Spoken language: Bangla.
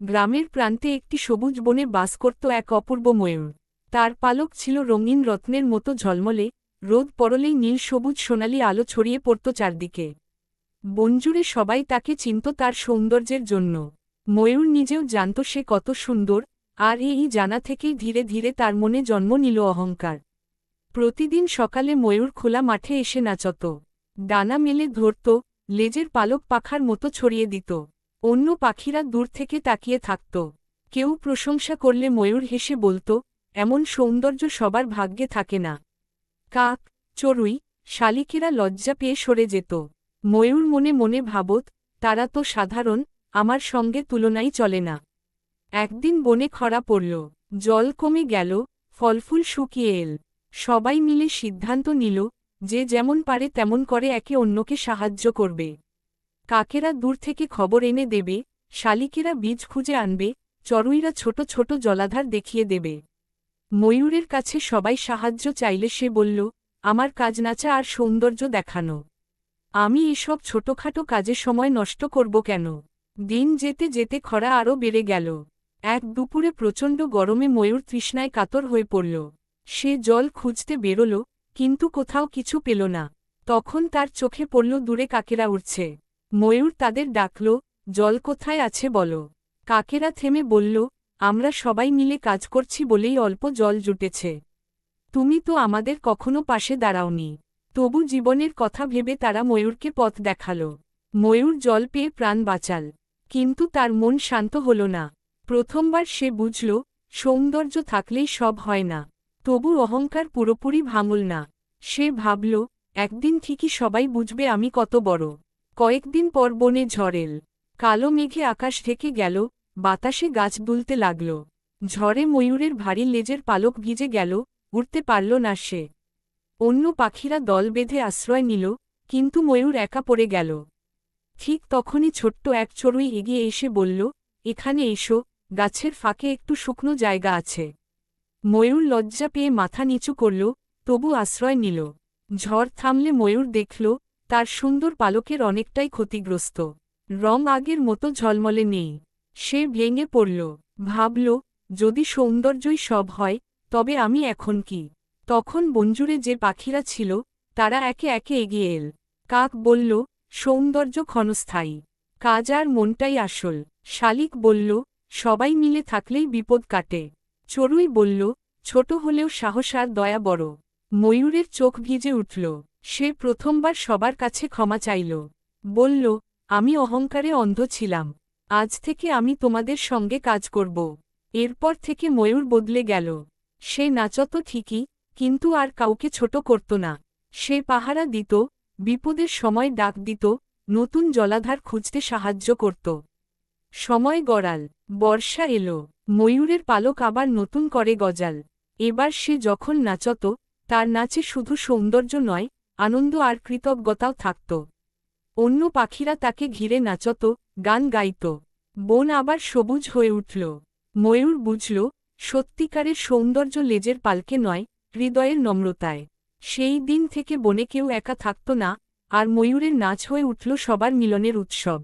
গ্রামের প্রান্তে একটি সবুজ বনে বাস করত এক অপূর্ব ময়ূর। তার পালক ছিল রঙিন রত্নের মতো ঝলমলে, রোদ পড়লেই নীল সবুজ সোনালি আলো ছড়িয়ে পড়ত চারদিকে। বনজুড়ে সবাই তাকে চিনত তার সৌন্দর্যের জন্য। ময়ূর নিজেও জানত সে কত সুন্দর, আর এই জানা থেকেই ধীরে ধীরে তার মনে জন্ম নিল অহংকার। প্রতিদিন সকালে ময়ূর খোলা মাঠে এসে নাচত, ডানা মেলে ধরত, লেজের পালক পাখার মতো ছড়িয়ে দিত। অন্য পাখিরা দূর থেকে তাকিয়ে থাকত। কেউ প্রশংসা করলে ময়ূর হেসে বলত, এমন সৌন্দর্য সবার ভাগ্যে থাকে না। কাক, চড়ুই, শালিকেরা লজ্জা পেয়ে সরে যেত। ময়ূর মনে মনে ভাবত, তারা তো সাধারণ, আমার সঙ্গে তুলনাই চলে না। একদিন বনে খরা পড়ল, জল কমে গেল, ফলফুল শুকিয়ে এল। সবাই মিলে সিদ্ধান্ত নিল, যে যেমন পারে তেমন করে একে অন্যকে সাহায্য করবে। কাকেরা দূর থেকে খবর এনে দেবে, শালিকেরা বীজ খুঁজে আনবে, চড়ুইরা ছোট ছোট জলাধার দেখিয়ে দেবে। ময়ূরের কাছে সবাই সাহায্য চাইলে সে বলল, আমার কাজ নাচা আর সৌন্দর্য দেখানো। আমি এসব ছোটখাটো কাজে সময় নষ্ট করব কেন? দিন যেতে যেতে খরা আরও বেড়ে গেল। এক দুপুরে প্রচণ্ড গরমে ময়ূর তৃষ্ণায় কাতর হয়ে পড়ল। সে জল খুঁজতে বেরোল, কিন্তু কোথাও কিছু পেল না। তখন তার চোখে পড়ল দূরে কাকেরা উড়ছে। ময়ূর তাদের ডাকল, জল কোথায় আছে বলো। কাকেরা থেমে বলল, আমরা সবাই মিলে কাজ করছি বলেই অল্প জল জুটেছে। তুমি তো আমাদের কখনো পাশে দাঁড়াওনি। তবু জীবনের কথা ভেবে তারা ময়ূরকে পথ দেখাল। ময়ূর জল পেয়ে প্রাণ বাঁচাল, কিন্তু তার মন শান্ত হল না। প্রথমবার সে বুঝল, সৌন্দর্য থাকলেই সব হয় না। তবু অহংকার পুরোপুরি ভাঙল না। সে ভাবল, একদিন ঠিকই সবাই বুঝবে আমি কত বড়। কয়েকদিন পর বনে ঝড় এল। কালো মেঘে আকাশ ঢেকে গেল, বাতাসে গাছ দুলতে লাগল। ঝড়ে ময়ূরের ভারী লেজের পালক ভিজে গেল, উড়তে পারল না সে। অন্য পাখিরা দল বেঁধে আশ্রয় নিল, কিন্তু ময়ূর একা পড়ে গেল। ঠিক তখনই ছোট্ট এক চড়ুই এগিয়ে এসে বলল, এখানে এসো, গাছের ফাঁকে একটু শুকনো জায়গা আছে। ময়ূর লজ্জা পেয়ে মাথা নিচু করল, তবু আশ্রয় নিল। ঝড় থামলে ময়ূর দেখল, তার সুন্দর পালকের অনেকটাই ক্ষতিগ্রস্ত। রং আগের মতো ঝলমলে নেই। সে ভেঙে পড়ল, ভাবল, যদি সৌন্দর্যই সব হয়, তবে আমি এখন কি? তখন বনজুড়ে যে পাখিরা ছিল, তারা একে একে এগিয়ে এল। কাক বলল, সৌন্দর্য ক্ষণস্থায়ী, কাজ আর মনটাই আসল। শালিক বলল, সবাই মিলে থাকলেই বিপদ কাটে। চড়ুই বলল, ছোট হলেও সাহস আর দয়া বড়। ময়ূরের চোখ ভিজে উঠল। সে প্রথমবার সবার কাছে ক্ষমা চাইল। বলল, আমি অহংকারে অন্ধ ছিলাম। আজ থেকে আমি তোমাদের সঙ্গে কাজ করব। এরপর থেকে ময়ূর বদলে গেল। সে নাচত ঠিকই, কিন্তু আর কাউকে ছোট করত না। সে পাহারা দিত, বিপদের সময় ডাক দিত, নতুন জলাধার খুঁজতে সাহায্য করত। সময় গড়াল, বর্ষা এলো, ময়ূরের পালক আবার নতুন করে গজাল। এবার সে যখন নাচত, তার নাচে শুধু সৌন্দর্য নয়, আনন্দ আর কৃতজ্ঞতাও থাকত। অন্য পাখিরা তাকে ঘিরে নাচত, গান গাইত। বন আবার সবুজ হয়ে উঠল। ময়ূর বুঝল, সত্যিকারের সৌন্দর্য লেজের পালকে নয়, হৃদয়ের নম্রতায়। সেই দিন থেকে বনে কেউ একা থাকত না, আর ময়ূরের নাচ হয়ে উঠল সবার মিলনের উৎসব।